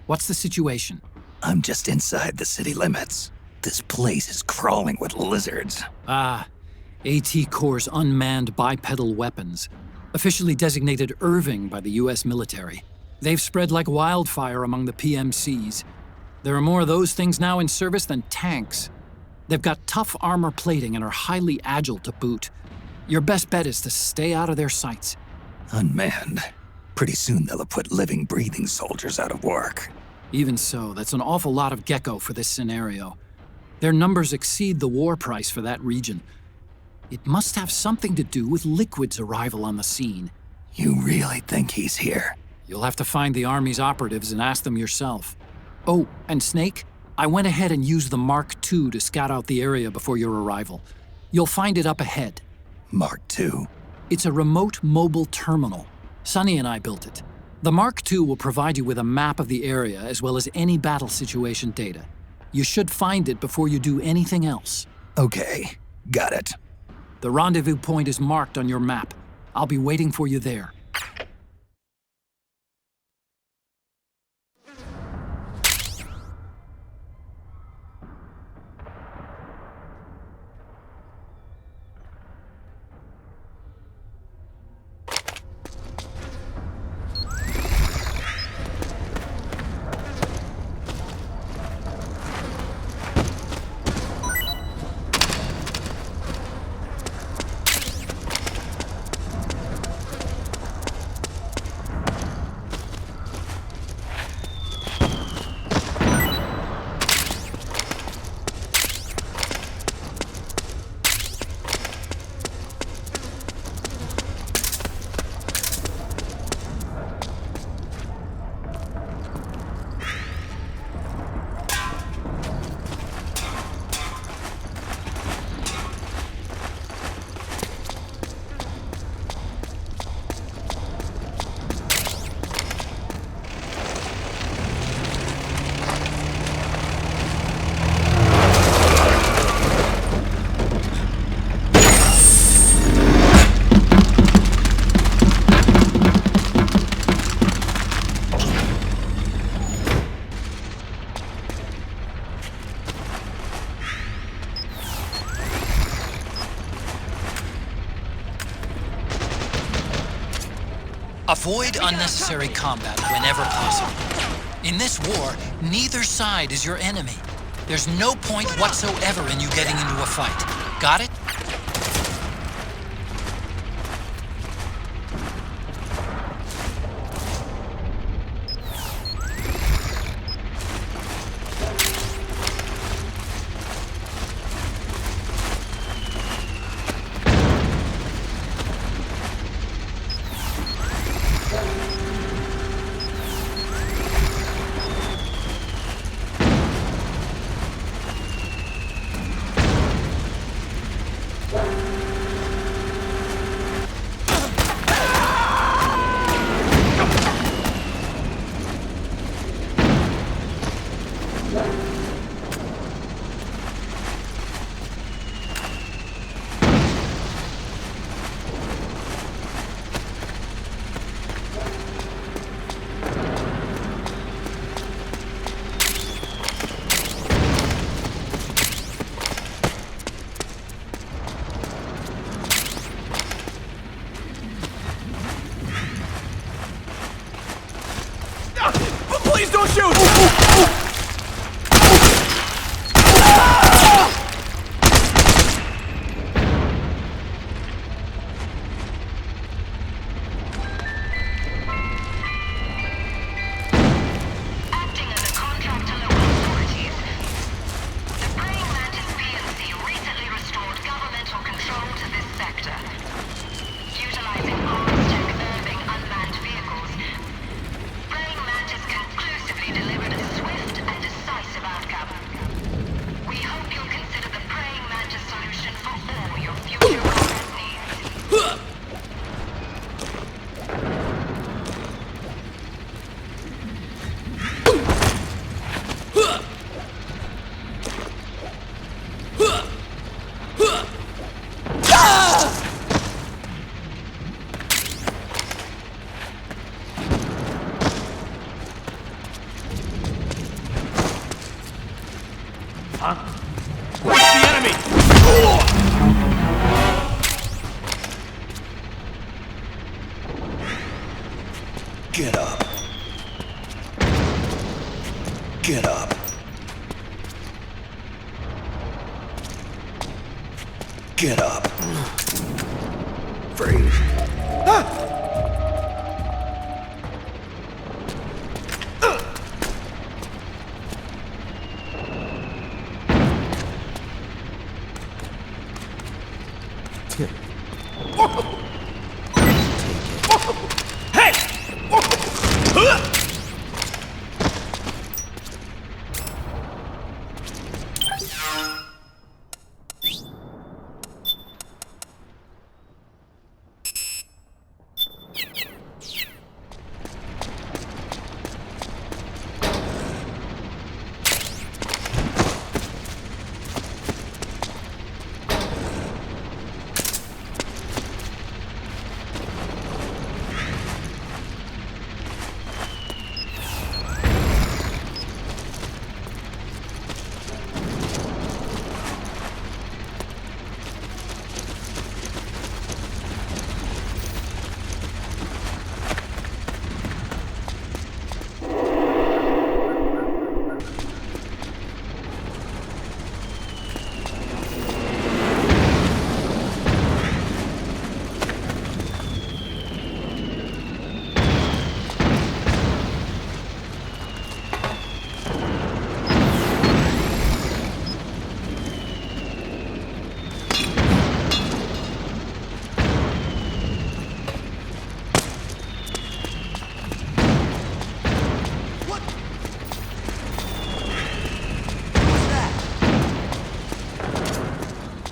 What's the situation? I'm just inside the city limits. This place is crawling with lizards. Ah, AT Corps' unmanned bipedal weapons, officially designated Irving by the US military. They've spread like wildfire among the PMCs. There are more of those things now in service than tanks. They've got tough armor plating and are highly agile to boot. Your best bet is to stay out of their sights. Unmanned. Pretty soon they'll have put living, breathing soldiers out of work. Even so, that's an awful lot of gecko for this scenario. Their numbers exceed the war price for that region. It must have something to do with Liquid's arrival on the scene. You really think he's here? You'll have to find the Army's operatives and ask them yourself. Oh, and Snake, I went ahead and used the Mark II to scout out the area before your arrival. You'll find it up ahead. Mark II? It's a remote mobile terminal. Sonny and I built it. The Mark II will provide you with a map of the area as well as any battle situation data. You should find it before you do anything else. Okay, got it. The rendezvous point is marked on your map. I'll be waiting for you there. Avoid unnecessary combat whenever possible. In this war, neither side is your enemy. There's no point whatsoever in you getting into a fight. Got it? Get up. Freeze.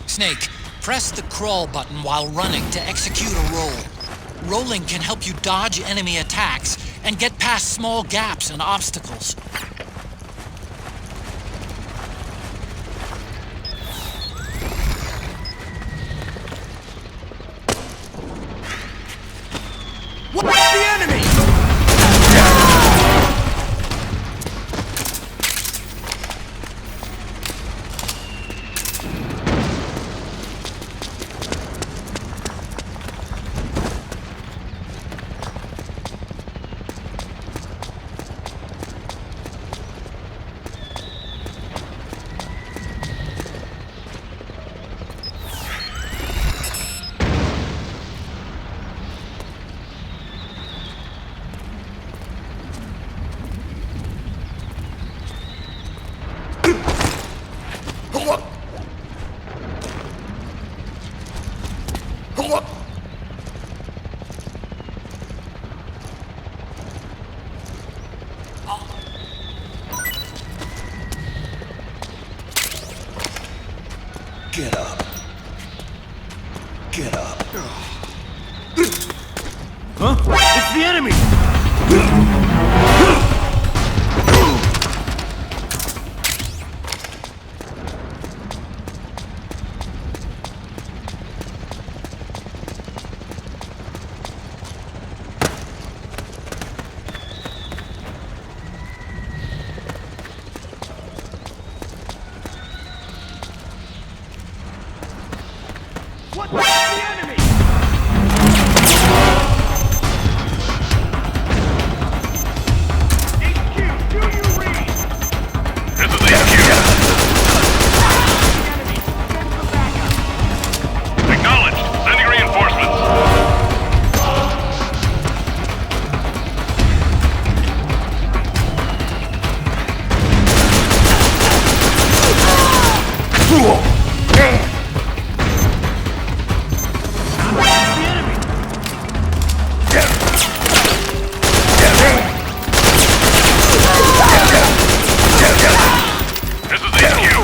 Snake, press the crawl button while running to execute a roll. Rolling can help you dodge enemy attacks and get past small gaps and obstacles. What's the enemy? Get up. Get up. Huh? It's the enemy! What's the enemy? HQ, do you read? This is HQ. Enemy, send for backup. Acknowledged. Sending reinforcements. This is HQ.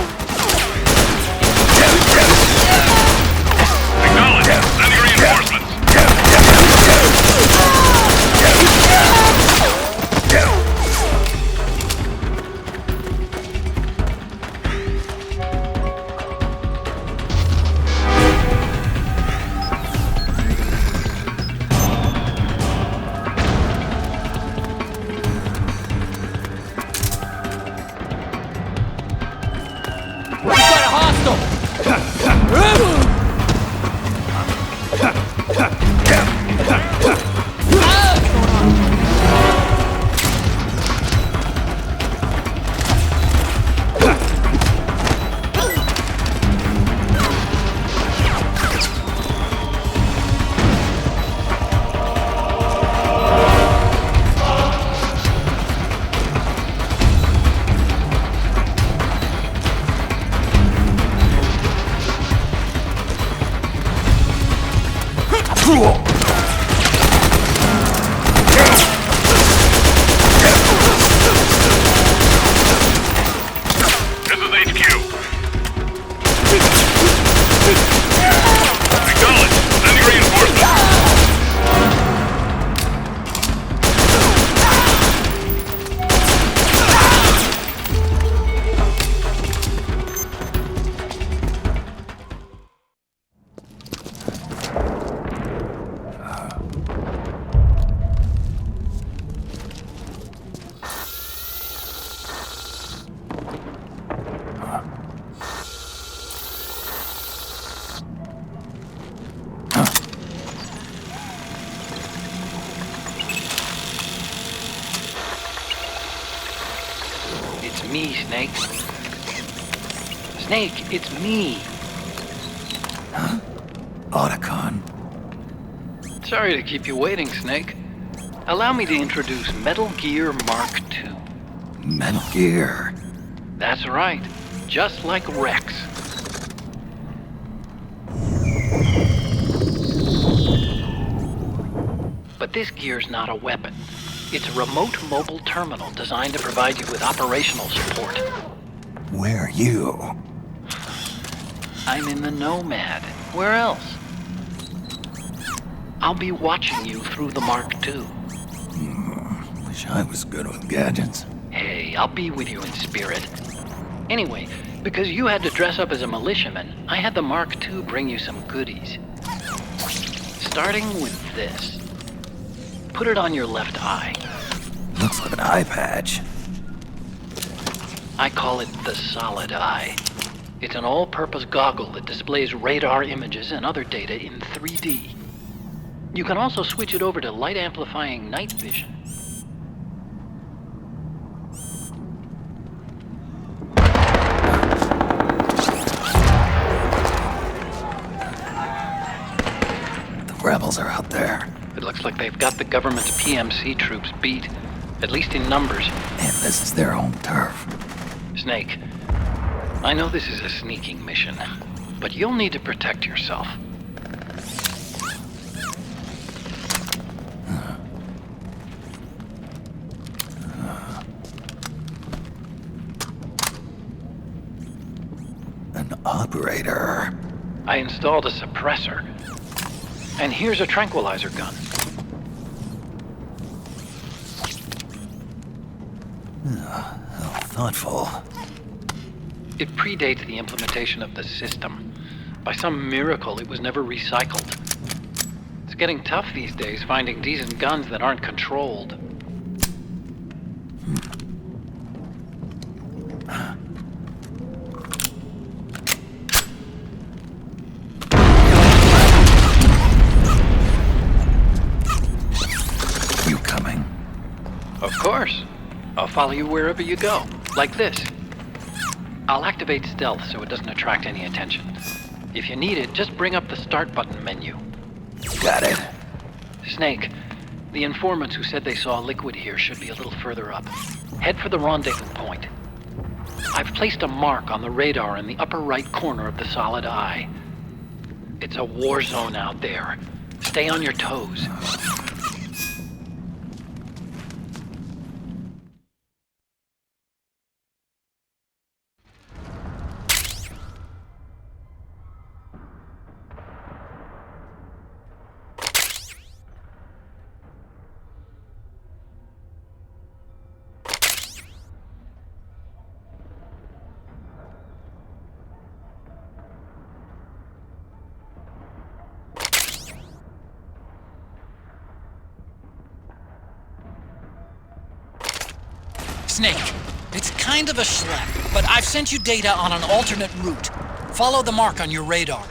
Acknowledged. Sending reinforcements. This is HQ. Acknowledge. Sending reinforcements. It's me, Snake. Snake, it's me. Otacon. Sorry to keep you waiting, Snake. Allow me to introduce Metal Gear Mark II. Metal Gear. That's right. Just like Rex. But this gear's not a weapon. It's a remote mobile terminal designed to provide you with operational support. Where are you? I'm in the Nomad. Where else? I'll be watching you through the Mark II. Wish I was good with gadgets. Hey, I'll be with you in spirit. Anyway, because you had to dress up as a militiaman, I had the Mark II bring you some goodies. Starting with this. Put it on your left eye. Looks like an eye patch. I call it the Solid Eye. It's an all-purpose goggle that displays radar images and other data in 3D. You can also switch it over to light-amplifying night vision. The rebels are out there. It looks like they've got the government's PMC troops beat, at least in numbers. And this is their home turf. Snake, I know this is a sneaking mission, but you'll need to protect yourself. An operator. I installed a suppressor. And here's a tranquilizer gun. How thoughtful. It predates the implementation of the system. By some miracle, it was never recycled. It's getting tough these days finding decent guns that aren't controlled. You coming? Of course. I'll follow you wherever you go. Like this. I'll activate stealth so it doesn't attract any attention. If you need it, just bring up the start button menu. Got it. Snake, the informants who said they saw liquid here should be a little further up. Head for the rendezvous point. I've placed a mark on the radar in the upper right corner of the Solid Eye. It's a war zone out there. Stay on your toes. Snake, it's kind of a schlep, but I've sent you data on an alternate route. Follow the mark on your radar.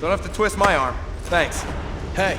Don't have to twist my arm. Thanks. Hey.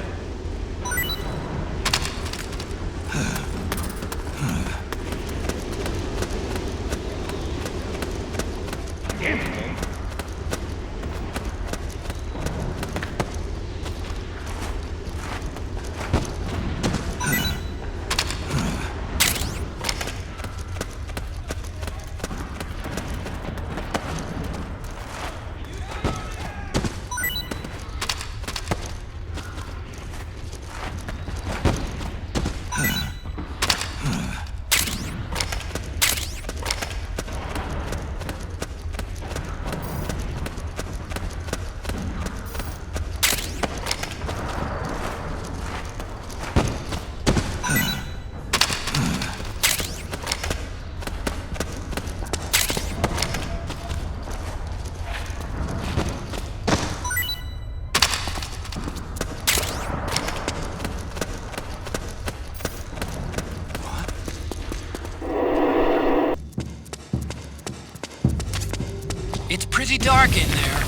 It's pretty dark in there.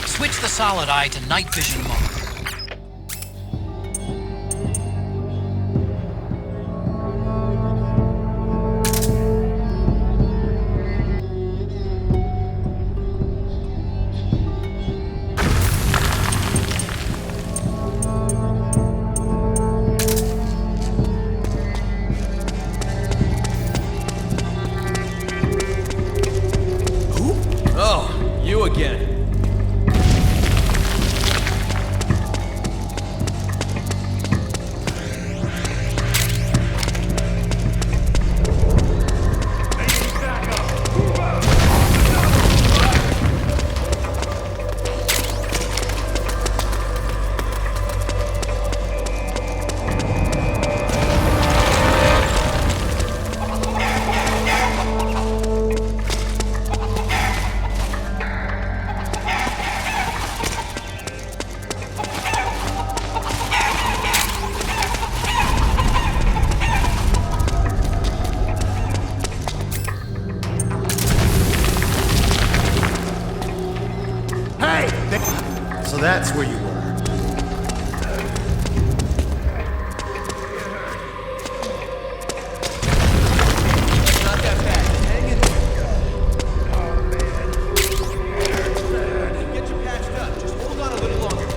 Switch the solid eye to night vision mode. Oh, you again. So that's where you were. Not that bad. Hang in there. Get you patched up. Just hold on a little longer.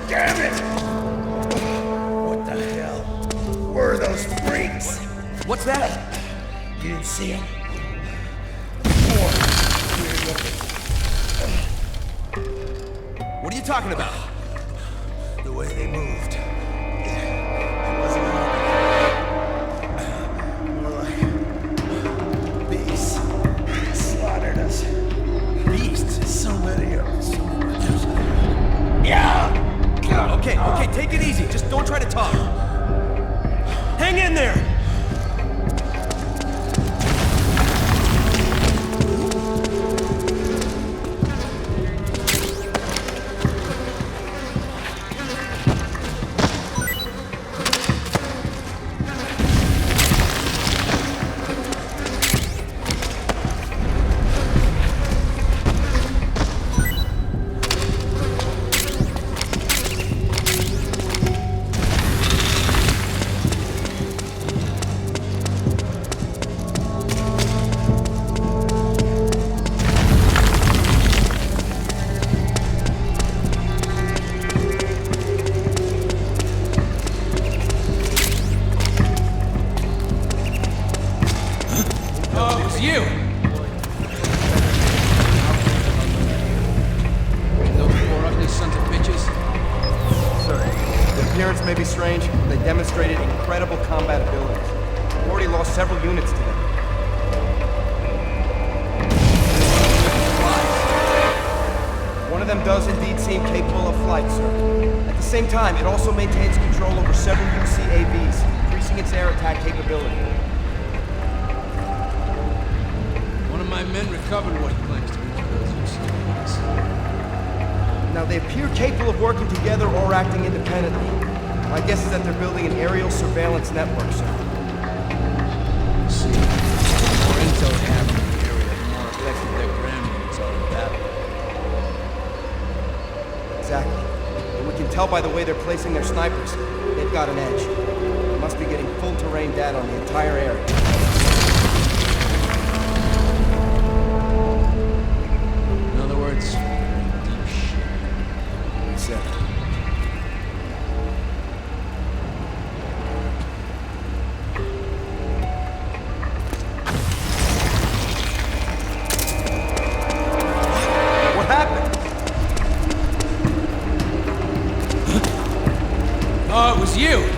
Damn it! What the hell? Where are those freaks? What's that? You didn't see them? What are you talking about? The way they moved. It wasn't more like beasts. Slaughtered us. Beasts? So many of them. So much. Yeah! Okay, take it easy. Just don't try to talk. Hang in there! You! Those four ugly sons of bitches? Sir, the appearance may be strange, but they demonstrated incredible combat abilities. We've already lost several units to them. One of them does indeed seem capable of flight, sir. At the same time, it also maintains control over several UCAVs, increasing its air attack capability. One of my men recovered what he claims to be one of those UCAVs. Now, they appear capable of working together or acting independently. My guess is that they're building an aerial surveillance network, sir. See, the more intel they have in the area, the more effective their ground units are in battle. tell by the way they're placing their snipers. They've got an edge. They must be getting full terrain data on the entire area. In other words, deep shit. He said. What happened? Oh, it was you!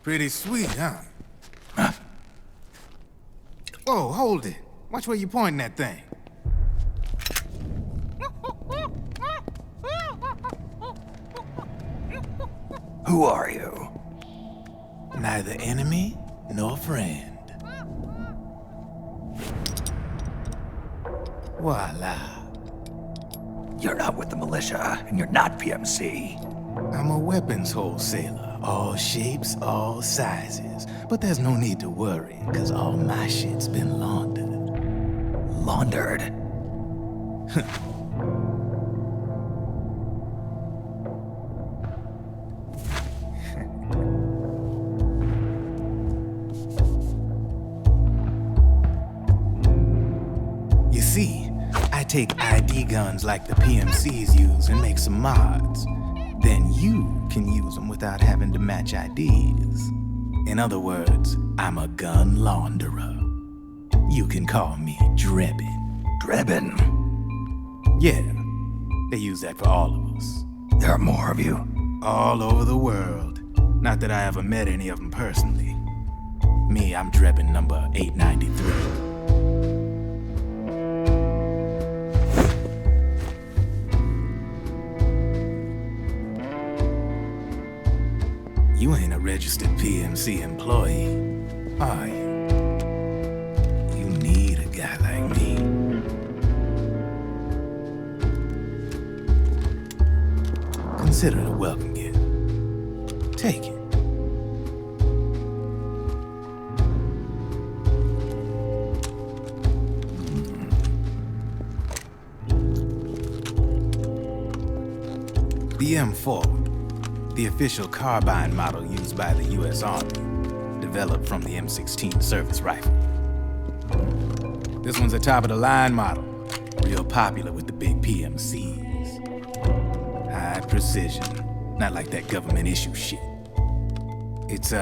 Pretty sweet, huh? Whoa, hold it. Watch where you pointing that thing. Who are you? Neither enemy nor friend. Voila. You're not with the militia, and you're not PMC. I'm a weapons wholesaler. All shapes, all sizes. But there's no need to worry, because all my shit's been laundered. Laundered? You see, I take ID guns like the PMCs use and make some mods. Then you can use them without having to match IDs. In other words, I'm a gun launderer. You can call me Drebin. Drebin? Yeah, They use that for all of us. There are more of you. All over the world. Not that I ever met any of them personally. Me, I'm Drebin number 893. You ain't a registered PMC employee, are you? You need a guy like me. Consider it a welcome gift. Take it. The M4, the official carbine model used by the U.S. Army, developed from the M16 service rifle. This one's a top-of-the-line model, real popular with the big PMCs. High precision, not like that government issue shit. It's,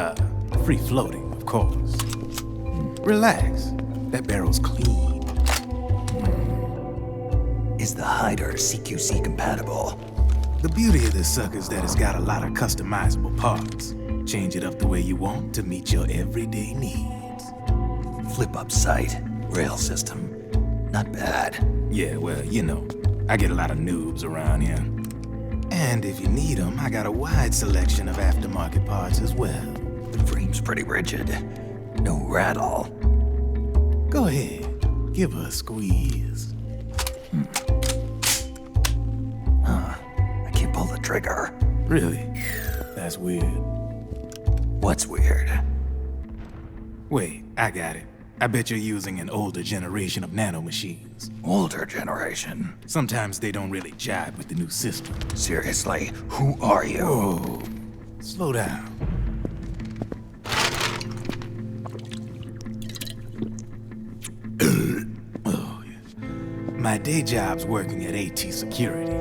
free-floating, of course. Relax, that barrel's clean. Is the hider CQC compatible? The beauty of this sucker is that it's got a lot of customizable parts. Change it up the way you want to meet your everyday needs. Flip-up sight, rail system. Not bad. Yeah, well, you know, I get a lot of noobs around here. And if you need them, I got a wide selection of aftermarket parts as well. The frame's pretty rigid. No rattle. Go ahead, give her a squeeze. I can't pull the trigger. Really? That's weird. What's weird? Wait, I got it. I bet you're using an older generation of nanomachines. Older generation? Sometimes they don't really jive with the new system. Seriously, who are you? Whoa, slow down. Oh, yeah. My day job's working at AT Security.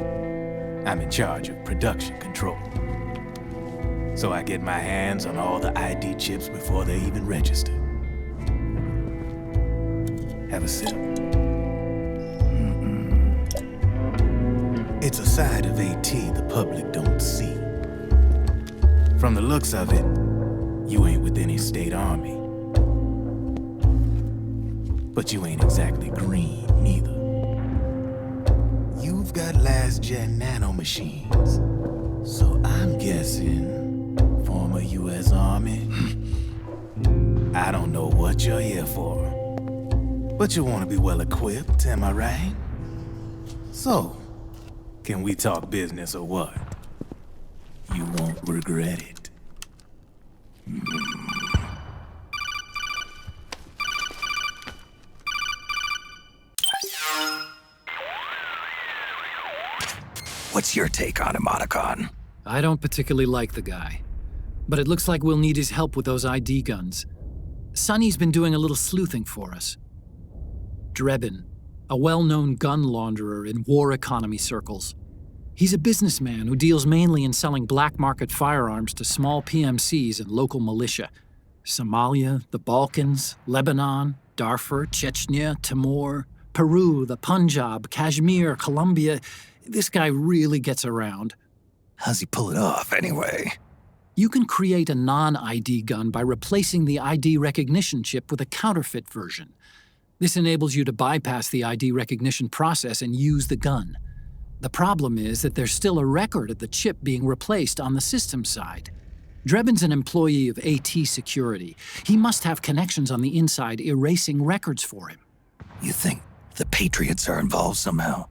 I'm in charge of production control. So I get my hands on all the ID chips before they even register. Have a sip. It's a side of AT the public don't see. From the looks of it, you ain't with any state army. But you ain't exactly green, neither. You've got last-gen nanomachines. So I'm guessing, former U.S. Army. I don't know what you're here for. But you want to be well-equipped, am I right? So, can we talk business or what? You won't regret it. What's your take on him, Otacon? I don't particularly like the guy, but it looks like we'll need his help with those ID guns. Sonny's been doing a little sleuthing for us. Drebin, a well-known gun launderer in war economy circles. He's a businessman who deals mainly in selling black-market firearms to small PMCs and local militia. Somalia, the Balkans, Lebanon, Darfur, Chechnya, Timor, Peru, the Punjab, Kashmir, Colombia. This guy really gets around. How's he pull it off, anyway? You can create a non-ID gun by replacing the ID recognition chip with a counterfeit version. This enables you to bypass the ID recognition process and use the gun. The problem is that there's still a record of the chip being replaced on the system side. Drebin's an employee of AT Security. He must have connections on the inside erasing records for him. You think the Patriots are involved somehow?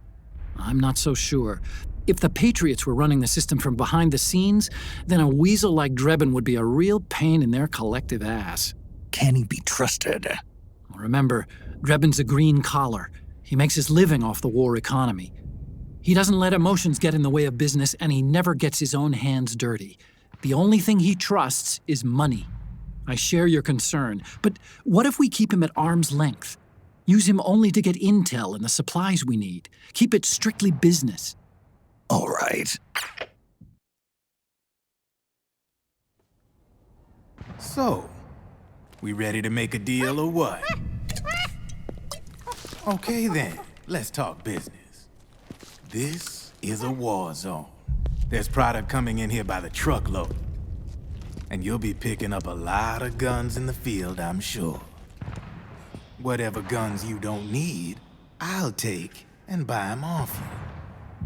I'm not so sure. If the Patriots were running the system from behind the scenes, then a weasel like Drebin would be a real pain in their collective ass. Can he be trusted? Remember, Drebin's a green collar. He makes his living off the war economy. He doesn't let emotions get in the way of business, and he never gets his own hands dirty. The only thing he trusts is money. I share your concern, but what if we keep him at arm's length? Use him only to get intel and the supplies we need. Keep it strictly business. All right. So, we ready to make a deal or what? Okay then, let's talk business. This is a war zone. There's product coming in here by the truckload. And you'll be picking up a lot of guns in the field, I'm sure. Whatever guns you don't need, I'll take and buy them off you.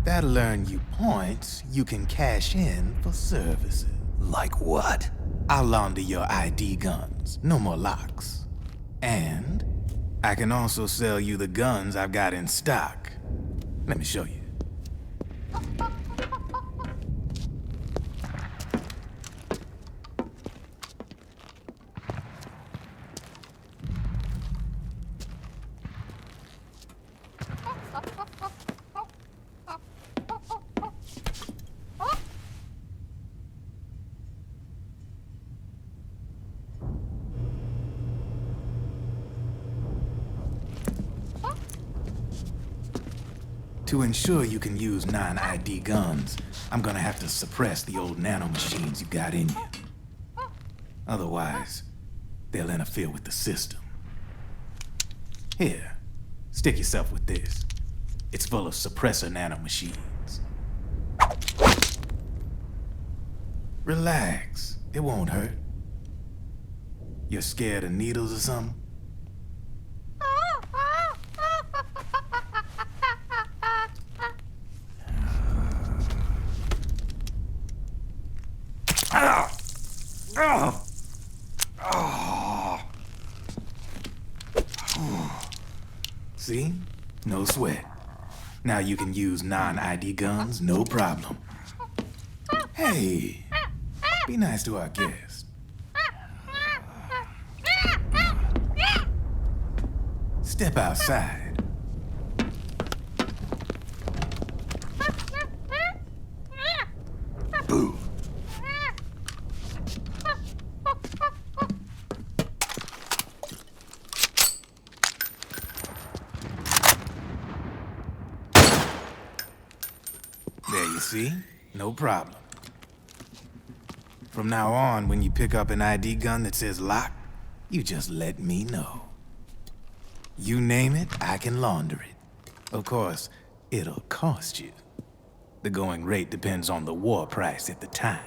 That'll earn you points you can cash in for services. Like what? I'll launder your ID guns, no more locks. And I can also sell you the guns I've got in stock. Let me show you. To ensure you can use non-ID guns, I'm gonna have to suppress the old nanomachines you got in you. Otherwise, they'll interfere with the system. Here, stick yourself with this. It's full of suppressor nanomachines. Relax, it won't hurt. You're scared of needles or something? See? No sweat. Now you can use non-ID guns, no problem. Hey, be nice to our guest. Step outside. Boo. There you see? No problem. From now on, when you pick up an ID gun that says lock, you just let me know. You name it, I can launder it. Of course, it'll cost you. The going rate depends on the war price at the time.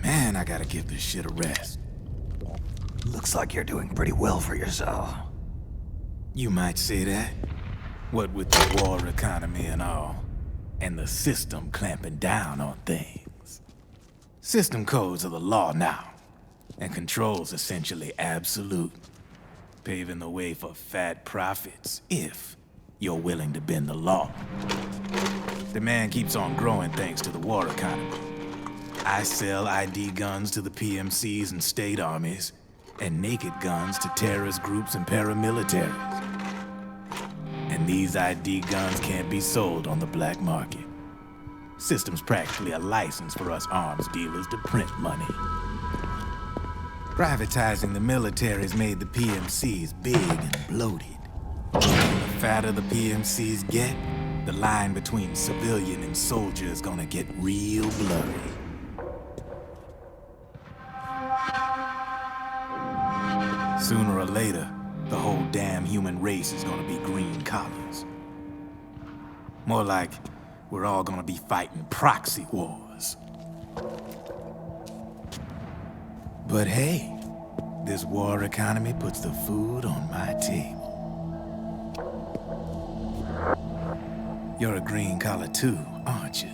Man, I gotta give this shit a rest. Looks like you're doing pretty well for yourself. You might say that. What with the war economy and all, and the system clamping down on things. System codes are the law now, and control's essentially absolute, paving the way for fat profits if you're willing to bend the law. Demand keeps on growing thanks to the war economy. I sell ID guns to the PMCs and state armies, and naked guns to terrorist groups and paramilitaries. And these ID guns can't be sold on the black market. System's practically a license for us arms dealers to print money. Privatizing the military's made the PMCs big and bloated. The fatter the PMCs get, the line between civilian and soldier is gonna get real blurry. Sooner or later, the whole damn human race is gonna be green collars. More like we're all gonna be fighting proxy wars. But hey, this war economy puts the food on my table. You're a green collar too, aren't you?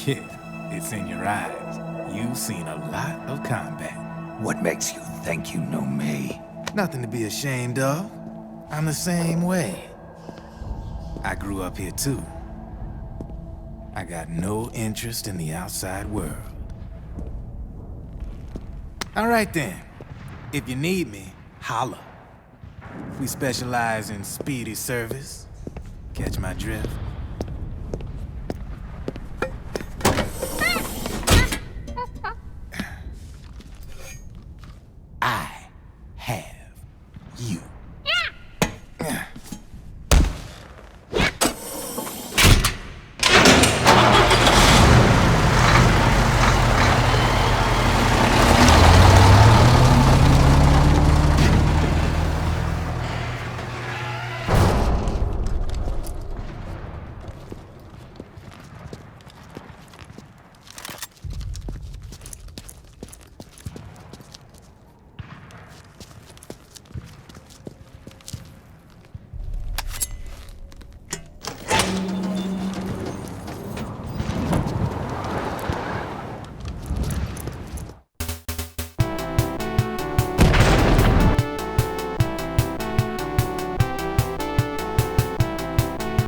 Yeah, it's in your eyes. You've seen a lot of combat. What makes you think you know me? Nothing to be ashamed of. I'm the same way. I grew up here too. I got no interest in the outside world. All right then. If you need me, holla. We specialize in speedy service. Catch my drift?